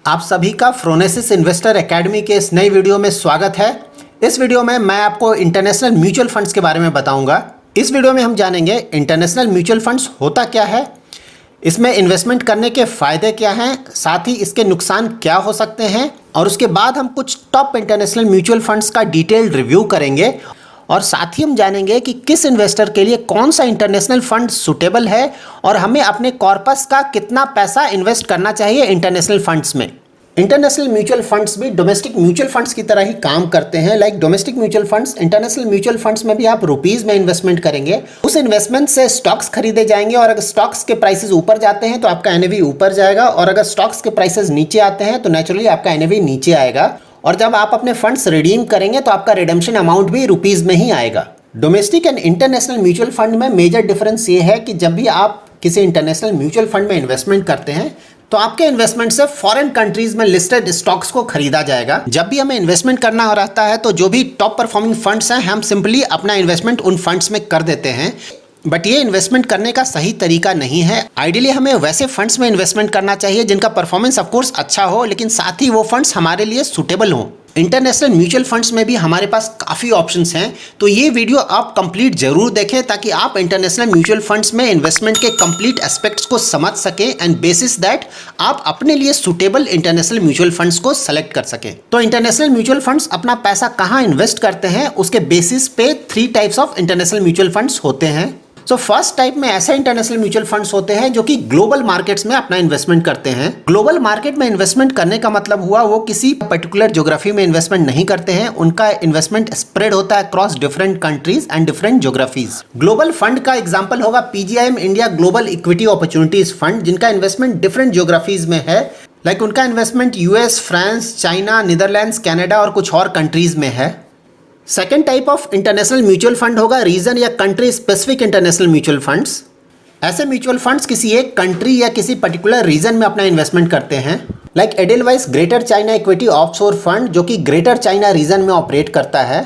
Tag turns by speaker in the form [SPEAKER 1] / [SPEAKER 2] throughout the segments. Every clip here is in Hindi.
[SPEAKER 1] आप सभी का फ्रोनेसिस इन्वेस्टर एकेडमी के इस नई वीडियो में स्वागत है। इस वीडियो में मैं आपको इंटरनेशनल म्यूचुअल फंड्स के बारे में बताऊंगा। इस वीडियो में हम जानेंगे इंटरनेशनल म्यूचुअल फंड्स होता क्या है, इसमें इन्वेस्टमेंट करने के फ़ायदे क्या हैं, साथ ही इसके नुकसान क्या हो सकते हैं, और उसके बाद हम कुछ टॉप इंटरनेशनल म्यूचुअल फंड्स का डिटेल्ड रिव्यू करेंगे। और साथ ही हम जानेंगे कि किस इन्वेस्टर के लिए कौन सा इंटरनेशनल फंड सुटेबल है और हमें अपने कॉर्पस का कितना पैसा इन्वेस्ट करना चाहिए इंटरनेशनल फंड्स में। इंटरनेशनल म्यूचुअल फंड्स भी डोमेस्टिक म्यूचुअल फंड्स की तरह ही काम करते हैं। Like domestic mutual funds, international mutual funds में भी आप रुपीज़ में इन्वेस्टमेंट करेंगे। उस इन्वेस्टमेंट से स्टॉक्स खरीदे जाएंगे और अगर स्टॉक्स के प्राइसेस ऊपर जाते हैं तो आपका एनएवी ऊपर जाएगा, और अगर स्टॉक्स के प्राइसेस नीचे आते हैं तो नेचुरली आपका एनएवी नीचे आएगा। और जब आप अपने फंड्स रिडीम करेंगे तो आपका रिडेम्पशन अमाउंट भी रुपीज़ में ही आएगा। Domestic and international mutual fund में मेजर डिफरेंस ये है कि जब भी आप किसी इंटरनेशनल म्यूचुअल फंड में इन्वेस्टमेंट करते हैं तो आपके इन्वेस्टमेंट से फॉरेन कंट्रीज में लिस्टेड स्टॉक्स को खरीदा जाएगा। जब भी हमें इन्वेस्टमेंट करना रहता है तो जो भी टॉप परफॉर्मिंग फंड्स हैं हम सिंपली अपना इन्वेस्टमेंट उन फंड्स में कर देते हैं, बट ये इन्वेस्टमेंट करने का सही तरीका नहीं है। आइडियली हमें वैसे फंड्स में इन्वेस्टमेंट करना चाहिए जिनका परफॉर्मेंस ऑफकोर्स अच्छा हो, लेकिन साथ ही वो फंड्स हमारे लिए सूटेबल हों। इंटरनेशनल म्यूचुअल फंड्स में भी हमारे पास काफ़ी ऑप्शंस हैं, तो ये वीडियो आप कंप्लीट जरूर देखें ताकि आप इंटरनेशनल म्यूचुअल फंड्स में इन्वेस्टमेंट के कंप्लीट एस्पेक्ट्स को समझ सकें एंड बेसिस दैट आप अपने लिए सूटेबल इंटरनेशनल म्यूचुअल फंड्स को सेलेक्ट कर सकें। तो इंटरनेशनल म्यूचुअल फंड्स अपना पैसा कहाँ इन्वेस्ट करते हैं उसके बेसिस पे 3 types of international mutual funds होते हैं। तो फर्स्ट टाइप में ऐसे इंटरनेशनल म्यूचुअल फंड्स होते हैं जो कि ग्लोबल मार्केट्स में अपना इन्वेस्टमेंट करते हैं। ग्लोबल मार्केट में इन्वेस्टमेंट करने का मतलब हुआ वो किसी पर्टिकुलर ज्योग्राफी में इन्वेस्टमेंट नहीं करते हैं, उनका इन्वेस्टमेंट स्प्रेड होता है across different countries and different geographies. Global fund का एग्जांपल होगा PGIM India global equity opportunities fund, जिनका इन्वेस्टमेंट डिफरेंट ज्योग्राफीज में है। लाइक उनका investment US, France, China, Netherlands, Canada और कुछ और कंट्रीज में है। Second type of international mutual fund होगा रीजन या country specific international mutual funds. ऐसे म्यूचुअल फंड्स किसी एक कंट्री या किसी पर्टिकुलर रीजन में अपना इन्वेस्टमेंट करते हैं। Like Edelweiss greater China equity offshore fund जो कि ग्रेटर चाइना रीजन में ऑपरेट करता है,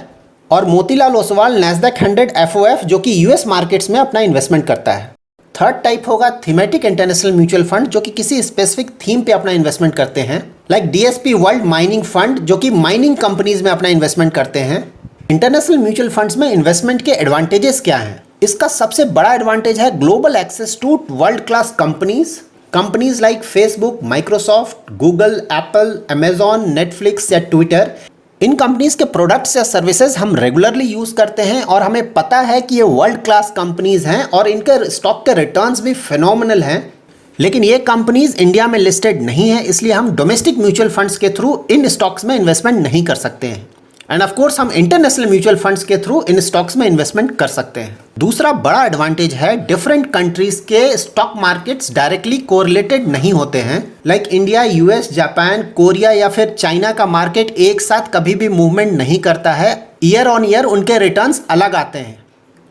[SPEAKER 1] और मोतीलाल ओसवाल नैस्डैक 100 एफओएफ जो कि यूएस मार्केट्स में अपना इन्वेस्टमेंट करता है। थर्ड टाइप होगा थीमेटिक इंटरनेशनल म्यूचुअल फंड जो कि किसी स्पेसिफिक थीम पे अपना इन्वेस्टमेंट करते हैं। Like DSP world mining fund जो कि माइनिंग कंपनीज में अपना इन्वेस्टमेंट करते हैं। इंटरनेशनल म्यूचुअल फंड्स में इन्वेस्टमेंट के एडवांटेजेस क्या हैं? इसका सबसे बड़ा एडवांटेज है global access to world class companies like Facebook, Microsoft, Google, Apple, Amazon, Netflix या ट्विटर। इन कंपनीज के प्रोडक्ट्स या सर्विसेज हम रेगुलरली यूज करते हैं और हमें पता है कि ये वर्ल्ड क्लास कंपनीज हैं और इनके स्टॉक के रिटर्न्स भी फिनोमिनल हैं। लेकिन ये कंपनीज इंडिया में लिस्टेड नहीं है, इसलिए हम डोमेस्टिक म्यूचुअल फंड्स के थ्रू इन स्टॉक्स में इन्वेस्टमेंट नहीं कर सकते हैं। एंड ऑफ कोर्स हम इंटरनेशनल म्यूचुअल फंड्स के थ्रू इन स्टॉक्स में इन्वेस्टमेंट कर सकते हैं। दूसरा बड़ा एडवांटेज है डिफरेंट कंट्रीज के स्टॉक मार्केट्स डायरेक्टली कोरिलेटेड नहीं होते हैं। Like India, US, Japan, Korea या फिर चाइना का मार्केट एक साथ कभी भी मूवमेंट नहीं करता है। ईयर ऑन ईयर उनके रिटर्न्स अलग आते हैं।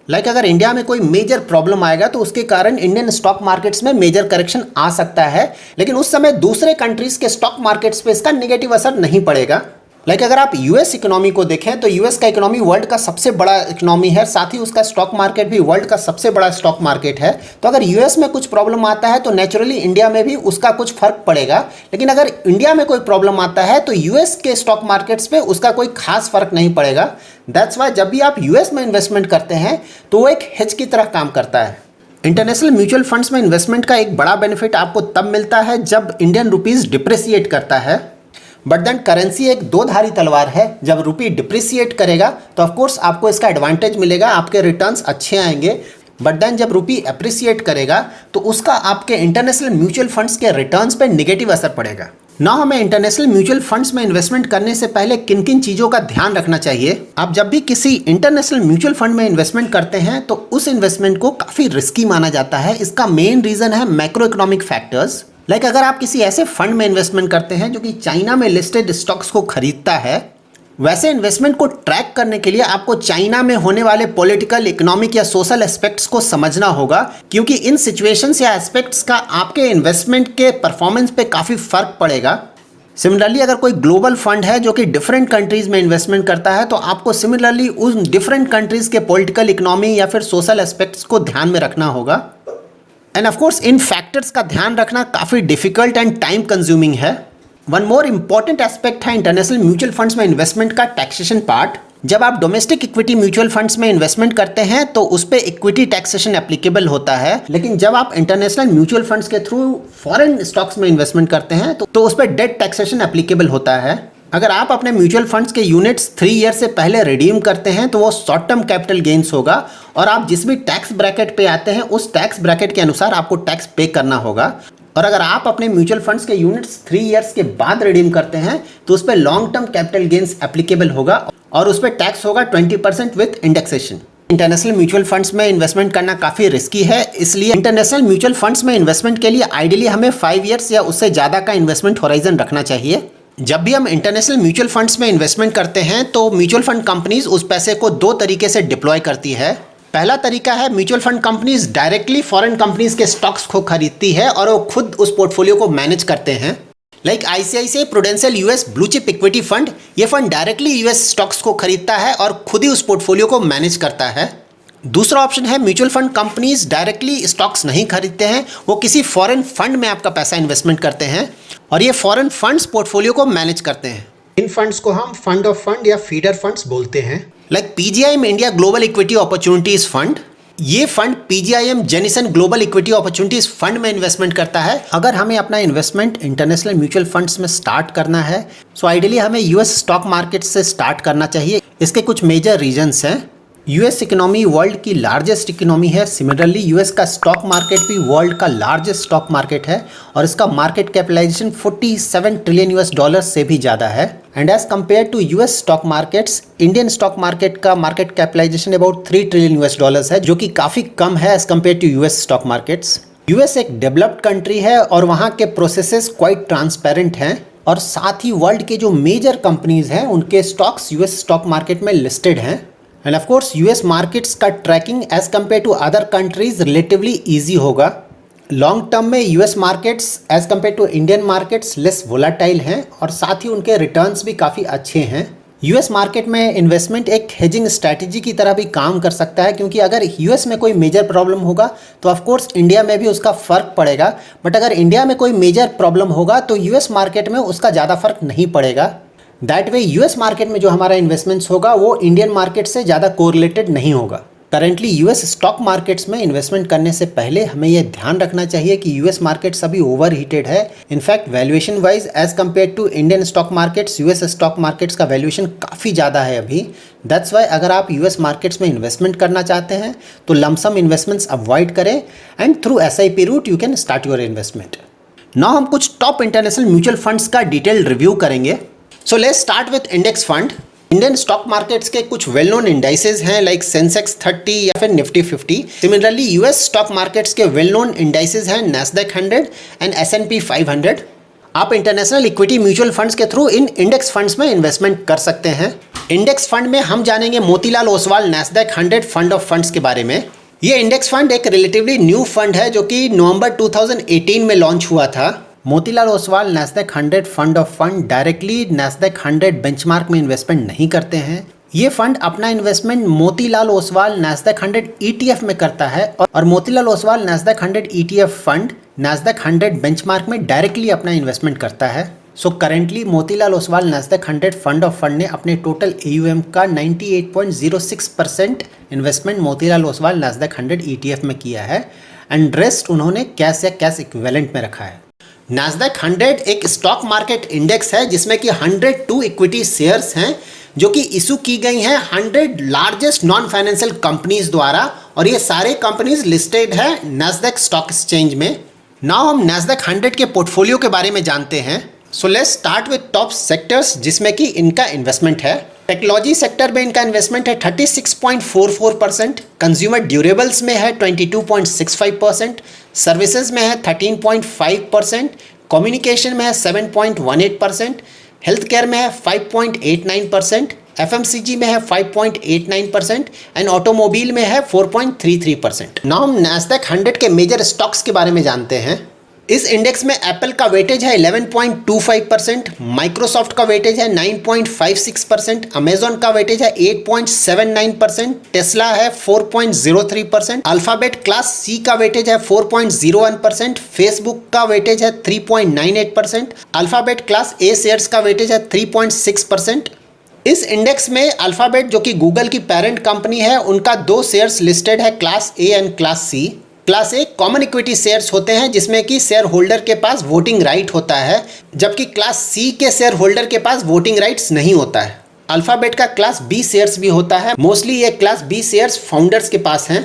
[SPEAKER 1] लाइक अगर इंडिया में कोई मेजर प्रॉब्लम आएगा तो उसके कारण इंडियन स्टॉक मार्केट्स में मेजर करेक्शन आ सकता है, लेकिन उस समय दूसरे कंट्रीज के स्टॉक मार्केट्स पे इसका नेगेटिव असर नहीं पड़ेगा। लाइक अगर आप यूएस इकोनॉमी को देखें तो यूएस का इकोनॉमी वर्ल्ड का सबसे बड़ा इकोनॉमी है, साथ ही उसका स्टॉक मार्केट भी वर्ल्ड का सबसे बड़ा स्टॉक मार्केट है। तो अगर यूएस में कुछ प्रॉब्लम आता है तो नेचुरली इंडिया में भी उसका कुछ फर्क पड़ेगा, लेकिन अगर इंडिया में कोई प्रॉब्लम आता है तो यूएस के स्टॉक मार्केट्स पे उसका कोई खास फर्क नहीं पड़ेगा। दैट्स वाई जब भी आप यूएस में इन्वेस्टमेंट करते हैं तो वो एक हेज की तरह काम करता है। इंटरनेशनल म्यूचुअल फंड्स में इन्वेस्टमेंट का एक बड़ा बेनिफिट आपको तब मिलता है जब इंडियन रुपीज़ डिप्रिसिएट करता है, बट देन करेंसी एक दो धारी तलवार है। जब रुपी डिप्रिसिएट करेगा तो ऑफकोर्स आपको इसका एडवांटेज मिलेगा, आपके रिटर्न्स अच्छे आएंगे, बट देन जब रुपी अप्रिसिएट करेगा तो उसका आपके इंटरनेशनल म्यूचुअल फंड्स के रिटर्न्स पे नेगेटिव असर पड़ेगा। ना हमें इंटरनेशनल म्यूचुअल फंड्स में इन्वेस्टमेंट करने से पहले किन किन चीज़ों का ध्यान रखना चाहिए? आप जब भी किसी इंटरनेशनल म्यूचुअल फंड में इन्वेस्टमेंट करते हैं तो उस इन्वेस्टमेंट को काफ़ी रिस्की माना जाता है। इसका मेन रीज़न है मैक्रो इकोनॉमिक फैक्टर्स। लाइक अगर आप किसी ऐसे फंड में इन्वेस्टमेंट करते हैं जो कि चाइना में लिस्टेड स्टॉक्स को खरीदता है, वैसे इन्वेस्टमेंट को ट्रैक करने के लिए आपको चाइना में होने वाले पॉलिटिकल, इकोनॉमिक या सोशल एस्पेक्ट्स को समझना होगा, क्योंकि इन सिचुएशंस या एस्पेक्ट्स का आपके इन्वेस्टमेंट के परफॉर्मेंस पे काफ़ी फर्क पड़ेगा। सिमिलरली अगर कोई ग्लोबल फंड है जो कि डिफरेंट कंट्रीज में इन्वेस्टमेंट करता है तो आपको सिमिलरली उन डिफरेंट कंट्रीज के पॉलिटिकल, इकोनॉमी या फिर सोशल एस्पेक्ट्स को ध्यान में रखना होगा। And of course in factors का ध्यान रखना काफ़ी डिफिकल्ट एंड टाइम कंज्यूमिंग है। वन मोर इम्पॉर्टेंट एस्पेक्ट है इंटरनेशनल म्यूचुअल फंड्स में इन्वेस्टमेंट का टैक्सेशन पार्ट। जब आप डोमेस्टिक इक्विटी म्यूचुअल फंड्स में इन्वेस्टमेंट करते हैं तो उस पर इक्विटी टैक्सेशन एप्लीकेबल होता है, लेकिन जब आप इंटरनेशनल म्यूचुअल फंड्स के थ्रू फॉरेन स्टॉक्स में इन्वेस्टमेंट करते हैं तो उस पर डेट टैक्सेशन एप्लीकेबल होता है। अगर आप अपने म्यूचुअल फंड्स के यूनिट्स 3 ईयर से पहले रिडीम करते हैं तो वो शॉर्ट टर्म कैपिटल गेन्स होगा और आप जिस भी टैक्स ब्रैकेट पे आते हैं उस टैक्स ब्रैकेट के अनुसार आपको टैक्स पे करना होगा। और अगर आप अपने म्यूचुअल फंड्स के यूनिट्स 3 ईयर्स के बाद रिडीम करते हैं तो उस पर long term capital gains applicable होगा और उस पर टैक्स होगा 20% with indexation. International mutual funds में इन्वेस्टमेंट करना काफ़ी रिस्की है, इसलिए इंटरनेशनल म्यूचुअल फंड्स में इन्वेस्टमेंट के लिए आइडियली हमें 5 ईयर्स या उससे ज़्यादा का इन्वेस्टमेंट होराइजन रखना चाहिए। जब भी हम इंटरनेशनल म्यूचुअल फंड्स में इन्वेस्टमेंट करते हैं तो म्यूचुअल फंड कंपनीज उस पैसे को 2 तरीके से डिप्लॉय करती है। पहला तरीका है mutual fund companies directly foreign companies के स्टॉक्स को खरीदती है और वो खुद उस पोर्टफोलियो को मैनेज करते हैं। Like ICICI prudential US blue chip equity fund, ये फंड डायरेक्टली यूएस स्टॉक्स को खरीदता है और खुद ही उस पोर्टफोलियो को मैनेज करता है। दूसरा ऑप्शन है mutual fund companies directly stocks नहीं खरीदते हैं, वो किसी फॉरेन फंड में आपका पैसा इन्वेस्टमेंट करते हैं और ये फॉरेन फंड्स पोर्टफोलियो को मैनेज करते हैं। इन फंड्स को हम फंड ऑफ फंड या फीडर फंड्स बोलते हैं। Like PGIM India global equity opportunities fund, ये fund PGIM Jennison global equity opportunities fund में इन्वेस्टमेंट करता है। अगर हमें अपना इन्वेस्टमेंट इंटरनेशनल म्यूचुअल फंड्स में स्टार्ट करना है सो आइडियली हमें यूएस स्टॉक मार्केट से स्टार्ट करना चाहिए। इसके कुछ मेजर रीजंस हैं। यूएस इकोनॉमी वर्ल्ड की लार्जेस्ट इकोनॉमी है, सिमिलरली यूएस का स्टॉक मार्केट भी वर्ल्ड का लार्जेस्ट स्टॉक मार्केट है और इसका market capitalisation 47 trillion US dollar से भी ज़्यादा है। And as compare to US stock markets, Indian stock market का market capitalisation about 3 trillion US dollars है, जो कि काफ़ी कम है as compare to US stock markets. US एक डेवलप्ड कंट्री है और वहाँ के प्रोसेसेस क्वाइट ट्रांसपेरेंट हैं और साथ ही वर्ल्ड के जो मेजर कंपनीज हैं उनके स्टॉक्स यूएस स्टॉक मार्केट में लिस्टेड हैं। And of course US markets का tracking as compare to other countries relatively easy होगा। लॉन्ग टर्म में US markets as compare to Indian markets less volatile हैं और साथ ही उनके रिटर्न्स भी काफ़ी अच्छे हैं। यूएस मार्केट में इन्वेस्टमेंट एक हेजिंग स्ट्रैटेजी की तरह भी काम कर सकता है, क्योंकि अगर यूएस में कोई मेजर प्रॉब्लम होगा तो ऑफ कोर्स इंडिया में भी उसका फ़र्क पड़ेगा, बट अगर इंडिया में कोई मेजर प्रॉब्लम होगा तो यूएस मार्केट में उसका ज़्यादा फर्क नहीं पड़ेगा। दैट वे यूएस मार्केट में जो हमारा इन्वेस्टमेंट्स होगा वो इंडियन मार्केट से ज़्यादा कोरिलेटेड नहीं होगा। करेंटली यूएस स्टॉक मार्केट्स में इन्वेस्टमेंट करने से पहले हमें यह ध्यान रखना चाहिए कि यूएस मार्केट्स अभी ओवर हीटेड है। In fact valuation wise as compare to Indian stock markets, US stock markets का वैल्यूएशन काफ़ी ज़्यादा है अभी। दैट्स वाई अगर आप यूएस मार्केट्स में इन्वेस्टमेंट करना चाहते हैं तो लमसम इन्वेस्टमेंट्स अवॉइड करें and through SIP route you can start your investment. Now हम कुछ टॉप इंटरनेशनल म्यूचुअल फंड्स का डिटेल रिव्यू करेंगे। So let's start with index fund. Indian stock markets के कुछ वेल नोन इंडाइसेस हैं लाइक सेंसेक्स 30 या फिर Nifty 50। Similarly US stock markets के वेल नोन इंडाइसेस हैं नैस्डैक 100 एंड S&P 500। आप इंटरनेशनल इक्विटी म्यूचुअल फंड्स के थ्रू इन इंडेक्स फंड्स में इन्वेस्टमेंट कर सकते हैं। इंडेक्स फंड में हम जानेंगे Motilal Oswal Nasdaq 100 fund of funds के बारे में। ये इंडेक्स फंड एक रिलेटिवली न्यू फंड है जो कि नवंबर 2018 में लॉन्च हुआ था। Motilal Oswal Nasdaq 100 fund of fund directly Nasdaq 100 benchmark में इन्वेस्टमेंट नहीं करते हैं। ये फंड अपना investment Motilal Oswal Nasdaq 100 ETF में करता है और Motilal Oswal Nasdaq 100 ETF fund Nasdaq 100 benchmark में डायरेक्टली अपना इन्वेस्टमेंट करता है। So currently Motilal Oswal Nasdaq 100 fund of fund ने अपने टोटल AUM का 98.06% investment Motilal Oswal Nasdaq 100 ETF में किया है एंड रेस्ट उन्होंने कैश या कैश इक्विवेलेंट में रखा है। नैस्डैक 100 एक स्टॉक मार्केट इंडेक्स है जिसमें कि 102 इक्विटी शेयर्स हैं जो कि इशू की गई हैं 100 लार्जेस्ट नॉन फाइनेंशियल कंपनीज द्वारा और ये सारे कंपनीज लिस्टेड है नैस्डैक स्टॉक एक्सचेंज में। नाउ हम नैस्डैक 100 के पोर्टफोलियो के बारे में जानते हैं। सो let's start with top sectors जिसमें कि इनका इन्वेस्टमेंट है। टेक्नोलॉजी सेक्टर में इनका इन्वेस्टमेंट है 36.44%, कंज्यूमर ड्यूरेबल्स में है 22.65%, सर्विसेज में है 13.5%, कम्युनिकेशन में है 7.18%, हेल्थ केयर में है 5.89%, FMCG में है 5.89% एंड ऑटोमोबाइल में है 4.33%। नाउ हम नैस्डैक 100 के मेजर स्टॉक्स के बारे में जानते हैं। इस इंडेक्स में एप्पल का वेटेज है 11.25%, माइक्रोसॉफ्ट का वेटेज है 9.56%, अमेजॉन का वेटेज है 8.79%, टेस्ला है 4.03%, अल्फाबेट क्लास सी का वेटेज है 4.01%, फेसबुक का वेटेज है 3.98%, अल्फाबेट क्लास ए शेयर्स का वेटेज है 3.6%। इस इंडेक्स में अल्फाबेट जो कि गूगल की पेरेंट कंपनी है, उनका 2 शेयर्स लिस्टेड है, class A and class C. Class A common equity shares होते हैं जिसमें कि शेयर होल्डर के पास वोटिंग राइट होता है, जबकि क्लास सी के शेयर होल्डर के पास वोटिंग राइट्स नहीं होता है। अल्फाबेट का क्लास बी शेयर्स भी होता है, मोस्टली ये क्लास बी शेयर्स फाउंडर्स के पास हैं।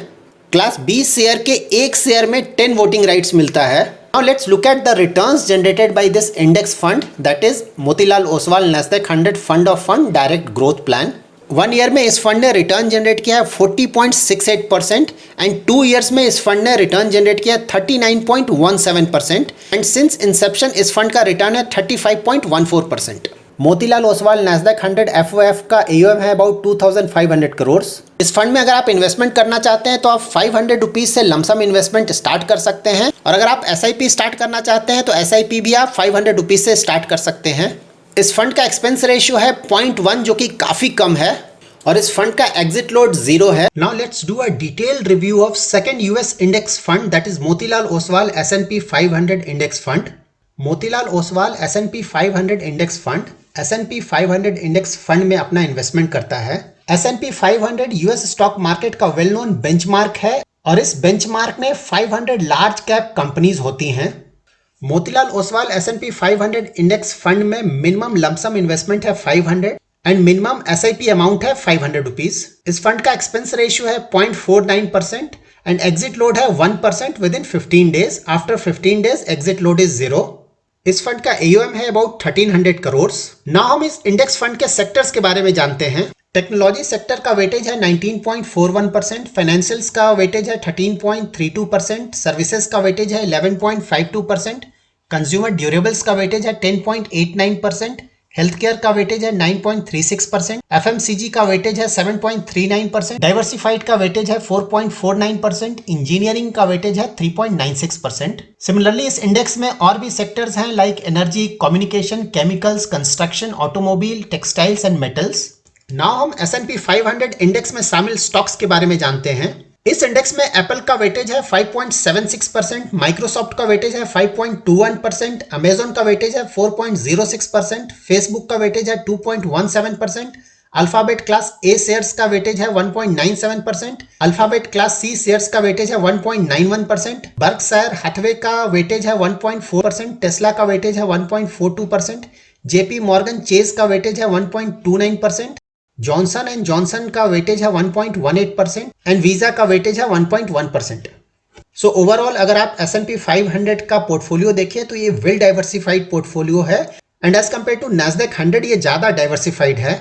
[SPEAKER 1] क्लास बी शेयर के एक शेयर में 10 वोटिंग राइट्स मिलता है। Now let's look at the returns generated by this index fund, that is Motilal Oswal Nasdaq 100 Fund of Fund Direct Growth Plan। 1 year में इस फंड ने रिटर्न जनरेट किया है 40.68% एंड 2 ईयर्स में इस फंड ने रिटर्न जनरेट किया 39.17% एंड सिंस इंसेप्शन इस फंड का रिटर्न है 35.14%। मोतीलाल ओसवाल Nasdaq 100 FOF का AUM है अबाउट 2500 करोड़। इस फंड में अगर आप इन्वेस्टमेंट करना चाहते हैं तो आप 500 रुपीज से लमसम इन्वेस्टमेंट स्टार्ट कर सकते हैं, और अगर आप SIP स्टार्ट करना चाहते हैं तो SIP भी आप 500 रुपीज से स्टार्ट कर सकते हैं। इस फंड का एक्सपेंस रेशियो है 0.1 जो कि काफ़ी कम है, और इस फंड का एग्जिट लोड 0 है। Now let's do a detailed review of second US index fund, that is Motilal Oswal S&P 500 index fund. Motilal Oswal S&P 500 index fund S&P 500 index fund में अपना इन्वेस्टमेंट करता है। S&P 500 US स्टॉक मार्केट का वेल नोन बेंचमार्क है, और इस बेंचमार्क में 500 लार्ज कैप कंपनीज होती हैं। Motilal Oswal S&P 500 index fund में मिनिमम लमसम इन्वेस्टमेंट है 500 एंड मिनिमम SIP अमाउंट है 500 रुपीज। इस फंड का एक्सपेंस रेशियो है 0.49% एंड एग्जिट लोड है 1% with in 15 days. After 15 days exit load is 0। इस फंड का AUM है अबाउट 1300 करोड़। नाउ हम इस इंडेक्स फंड के सेक्टर्स के बारे में जानते हैं। टेक्नोलॉजी सेक्टर का वेटेज है 19.41%, फाइनेंशियल्स का वेटेज है 13.32%, सर्विसेज का वेटेज है 11.52%, कंज्यूमर ड्यूरेबल्स का वेटेज है 10.89%, हेल्थ केयर का वेटेज है 9.36%, FMCG का वेटेज है 7.39%, डाइवर्सिफाइड का वेटेज है 4.49%, इंजीनियरिंग का वेटेज है 3.96%। सिमिलरली इस इंडेक्स में और भी सेक्टर्स हैं like energy, communication, chemicals, construction, automobile, textiles and metals. Now हम S&P 500 इंडेक्स में शामिल स्टॉक्स के बारे में जानते हैं। इस इंडेक्स में एप्पल का वेटेज है 5.76%, माइक्रोसॉफ्ट का वेटेज है 5.21%, अमेजॉन का वेटेज है 4.06%, फेसबुक का वेटेज है 2.17%, अल्फाबेट क्लास ए शेयर्स का वेटेज है 1.97%, अल्फाबेट क्लास सी शेयर्स का वेटेज है 1.91%, बर्कशायर हैथवे का वेटेज है 1.4%, टेस्ला का वेटेज है 1.42%, JP मॉर्गन चेज का वेटेज है 1.29%, जॉनसन एंड जॉनसन का वेटेज है 1.18% एंड वीजा का वेटेज है 1.1%। सो ओवरऑल अगर आप S&P 500 का पोर्टफोलियो देखिए तो ये वेल डाइवर्सिफाइड पोर्टफोलियो है, and as compare to Nasdaq 100 ये ज़्यादा डाइवर्सिफाइड है।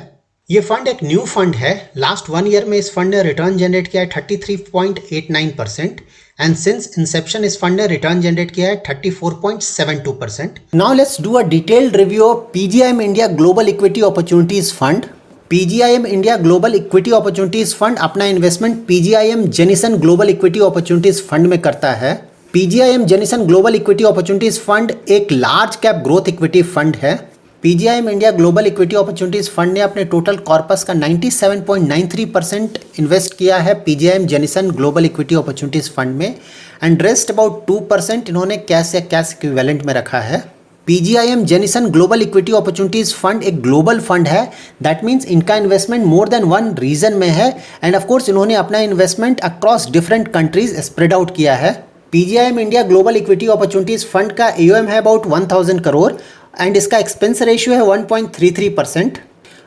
[SPEAKER 1] ये फंड एक न्यू फंड है। लास्ट 1 ईयर में इस फंड ने रिटर्न जनरेट किया है 33.89% एंड सिंस इंसेप्शन इस फंड ने रिटर्न जनरेट किया है 34.72%। Now let's do a detailed review of PGIM India global equity opportunities fund. PGIM India global equity opportunities fund अपना investment PGIM Jennison global equity opportunities fund में करता है। PGIM Jennison global equity opportunities fund एक large cap growth equity fund है। PGIM India global equity opportunities fund ने अपने टोटल कॉर्पस का 97.93% इन्वेस्ट किया है PGIM Jennison global equity opportunities fund में, एंड रेस्ट अबाउट 2% इन्होंने कैश या कैश इक्विवेलेंट में रखा है। PGIM Jennison global equity opportunities fund एक ग्लोबल फंड है, दैट मीन्स इनका investment more than one region में है, एंड ऑफ कोर्स इन्होंने अपना investment across different countries spread out किया है। PGIM India global equity opportunities fund का AUM है अबाउट 1000 करोड़ एंड इसका एक्सपेंस रेशियो है 1.33%।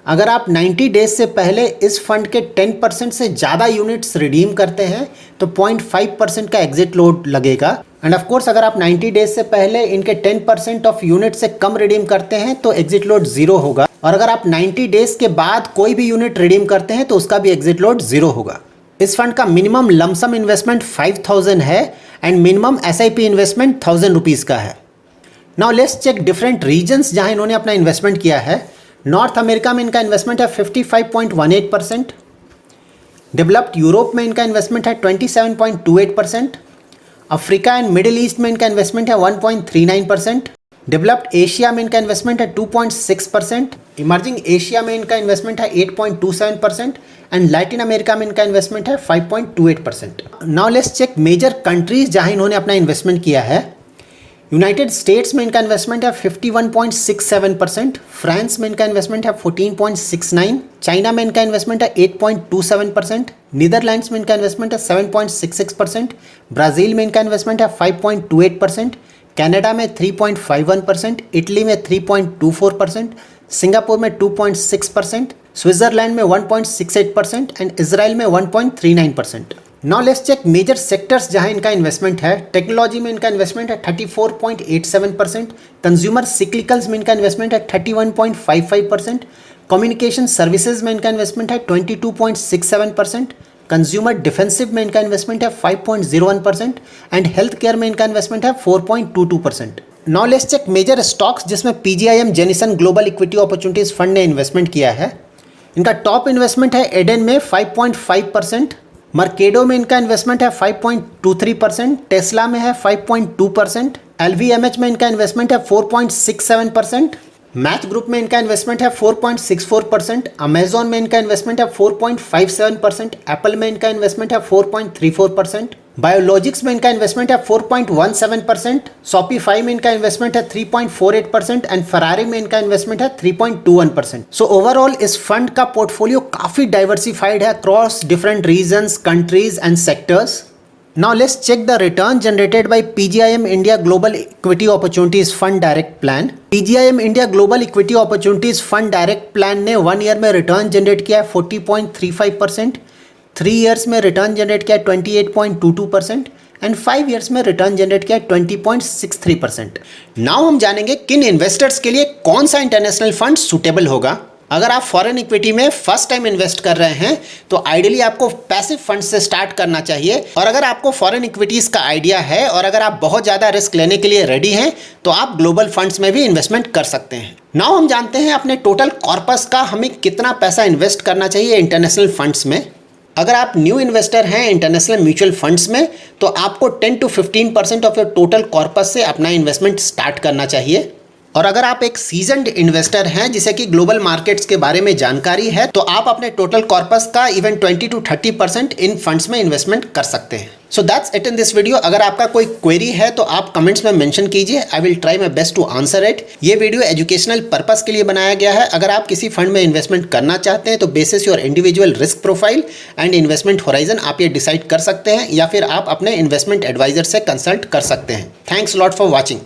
[SPEAKER 1] अगर आप 90 डेज से पहले इस फंड के 10% से ज़्यादा यूनिट्स रिडीम करते हैं तो 0.5% का एग्जिट लोड लगेगा, एंड ऑफ कोर्स अगर आप 90 डेज से पहले इनके 10% ऑफ यूनिट से कम रिडीम करते हैं तो एग्जिट लोड 0 होगा, और अगर आप 90 डेज के बाद कोई भी यूनिट रिडीम करते हैं तो उसका भी एग्जिट लोड 0 होगा। इस फंड का मिनिमम लमसम इन्वेस्टमेंट 5000 है and minimum SIP investment 1000 rupees का है। Now let's check different regions जहां इन्होंने अपना इन्वेस्टमेंट किया है। नॉर्थ अमेरिका में इनका इन्वेस्टमेंट है 55.18%, डेवलप्ड यूरोप में इनका इन्वेस्टमेंट है 27.28%, अफ्रीका एंड मिडिल ईस्ट में इनका इन्वेस्टमेंट है 1.39%, डेवलप्ड एशिया में इनका इन्वेस्टमेंट है 2.6%, इमर्जिंग एशिया में इनका इन्वेस्टमेंट है 8.27% एंड लैटिन अमेरिका में इनका इन्वेस्टमेंट है 5.28%। Now let's check major countries जहां इन्होंने अपना इन्वेस्टमेंट किया है। यूनाइटेड स्टेट्स में इनका इन्वेस्टमेंट है 51.67%, फ्रांस में इनका इन्वेस्टमेंट है 14.69%, चाइना में इनका इन्वेस्टमेंट है 8.27%, नीदरलैंड्स में इनका इन्वेस्टमेंट है 7.66%, ब्राज़ील में इनका इन्वेस्टमेंट है 5.28%, कनाडा में 3.51%, इटली में 3.24%, सिंगापुर में 2.6%, स्विट्जरलैंड में 1.68% एंड इजराइल में 1.39%। Now let's check major sectors जहां इनका इन्वेस्टमेंट है। टेक्नोलॉजी में इनका इन्वेस्टमेंट है 34.87%, कंज्यूमर सिक्लिकल्स में इनका इन्वेस्टमेंट है 31.55%, कम्युनिकेशन सर्विसेज में इनका इन्वेस्टमेंट है 22.67%, कंज्यूमर डिफेंसिव में इनका इन्वेस्टमेंट है 5.01% एंड हेल्थ केयर में इनका इन्वेस्टमेंट है 4.22%। Now let's check major stocks जिसमें PGIM Jennison global equity opportunities fund ने इन्वेस्टमेंट किया है। इनका टॉप इन्वेस्टमेंट है एडेन में 5.5%, मर्केडो में इनका इन्वेस्टमेंट है 5.23%, टेस्ला में है 5.2%, LVMH में इनका इन्वेस्टमेंट है 4.67%, मैच ग्रुप में इनका इन्वेस्टमेंट है 4.64%, अमेजॉन में इनका इन्वेस्टमेंट है 4.57%, एप्पल में इनका इन्वेस्टमेंट है 4.34%, बायोलॉजिक्स में इनका इन्वेस्टमेंट है 4.17%, शॉपिफाई में इनका इन्वेस्टमेंट है 3.48% एंड फरारी में इनका इन्वेस्टमेंट है 3.21%। सो ओवरऑल इस फंड का पोर्टफोलियो काफ़ी डाइवर्सिफाइड है across different regions, countries and sectors. Now let's check the return generated by PGIM India Global Equity Opportunities Fund Direct Plan. PGIM India Global Equity Opportunities Fund Direct Plan ने 1 ईयर में रिटर्न जनरेट किया है 40.35%, 3 ईयर्स में रिटर्न जनरेट किया है 28.22% एंड 5 ईयर्स में रिटर्न जनरेट किया है 20.63%। नाउ हम जानेंगे किन इन्वेस्टर्स के लिए कौन सा इंटरनेशनल फंड सुटेबल होगा। अगर आप फॉरेन इक्विटी में फर्स्ट टाइम इन्वेस्ट कर रहे हैं तो आइडियली आपको पैसिव फंड से स्टार्ट करना चाहिए, और अगर आपको फॉरेन इक्विटीज का आइडिया है और अगर आप बहुत ज़्यादा रिस्क लेने के लिए रेडी हैं तो आप ग्लोबल फंड्स में भी इन्वेस्टमेंट कर सकते हैं। नाउ हम जानते हैं अपने टोटल कॉर्पस का हमें कितना पैसा इन्वेस्ट करना चाहिए इंटरनेशनल फंड्स में। अगर आप न्यू इन्वेस्टर हैं इंटरनेशनल म्यूचुअल फंड्स में तो आपको 10 to 15% of your total corpus से अपना इन्वेस्टमेंट स्टार्ट करना चाहिए। और अगर आप एक सीजन्ड इन्वेस्टर हैं जिसे कि ग्लोबल मार्केट्स के बारे में जानकारी है तो आप अपने टोटल कॉर्पस का इवन 20 to 30% इन फंड्स में इन्वेस्टमेंट कर सकते हैं। So that's it in this video. अगर आपका कोई क्वेरी है तो आप कमेंट्स में मेंशन कीजिए, I will try my best to answer it. ये वीडियो एजुकेशनल पर्पस के लिए बनाया गया है। अगर आप किसी फंड में इन्वेस्टमेंट करना चाहते हैं तो basis your individual risk profile and investment horizon आप ये डिसाइड कर सकते हैं, या फिर आप अपने इन्वेस्टमेंट एडवाइजर से कंसल्ट कर सकते हैं। Thanks lot for watching.